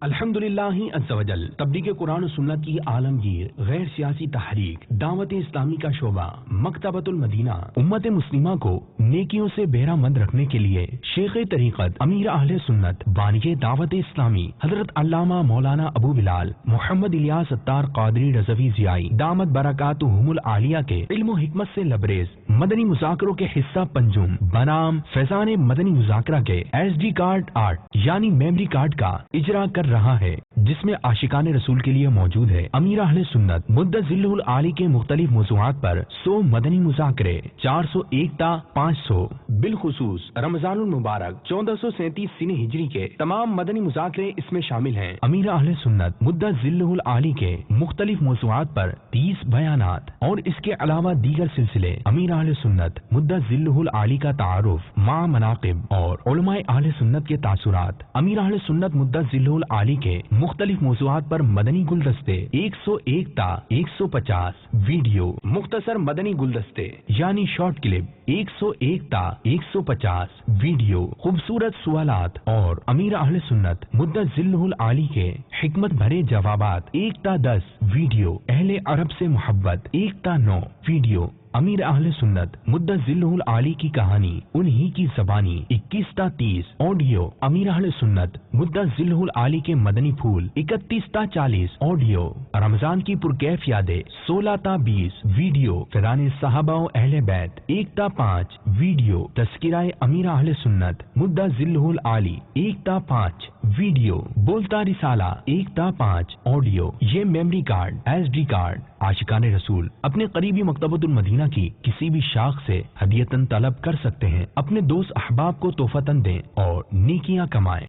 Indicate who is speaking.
Speaker 1: الحمدللہ عز وجل تبلیغ قرآن و سنت کی عالمگیر غیر سیاسی تحریک دعوت اسلامی کا شعبہ مکتبۃ المدینہ امت مسلمہ کو نیکیوں سے بہرہ مند رکھنے کے لیے شیخ طریقت امیر اہل سنت بانی دعوت اسلامی حضرت علامہ مولانا ابو بلال محمد الیاس اتار قادری رضوی ضیائی دامت برکاتہم العالیہ کے علم و حکمت سے لبریز مدنی مذاکروں کے حصہ پنجم بنام فیضان مدنی مذاکرہ کے ایس ڈی کارڈ آرٹ یعنی میموری کارڈ کا اجرا کر رہا ہے، جس میں عاشقان رسول کے لیے موجود ہے امیر اہل سنت مدت ذلہ العالی کے مختلف موضوعات پر 100 مدنی مذاکرے 401 تا 500 بالخصوص رمضان المبارک 1437 سن ہجری کے تمام مدنی مذاکرے اس میں شامل ہیں۔ امیر اہل سنت مدت ذلہ العالی کے مختلف موضوعات پر 30 بیانات اور اس کے علاوہ دیگر سلسلے امیر اہل سنت مدت ذلہ العالی کا تعارف مع مناقب اور علماء اہل سنت کے تاثرات امیر اہل سنت مدت ذلہ العالی کے مختلف موضوعات پر مدنی گلدستے 101 تا 150 ویڈیو مختصر مدنی گلدستے یعنی شارٹ کلپ 101 تا 150 ویڈیو خوبصورت سوالات اور امیر اہل سنت مدت ذلہ العالی کے حکمت بھرے جوابات 1 تا 10 ویڈیو اہل عرب سے محبت 1 تا 9 ویڈیو امیر اہل سنت مدت ذلہ العالی کی کہانی انہی کی زبانی 21 تا 30 آڈیو امیر اہل سنت مدت ذلہ العالی کے مدنی پھول 31 تا 40 آڈیو رمضان کی پرکیف یادیں 16 تا 20 ویڈیو فیضان صحابہ و اہل بیت 1 تا 5 ویڈیو تذکرہ امیر اہل سنت مدت ذلہ العالی 1 تا 5 ویڈیو بولتا رسالہ 1 تا 5 آڈیو یہ memory card S D card عاشقان رسول اپنے قریبی مکتبۃ المدینہ کی کسی بھی شاخ سے ہدیتاً طلب کر سکتے ہیں۔ اپنے دوست احباب کو تحفتاً دیں اور نیکیاں کمائیں۔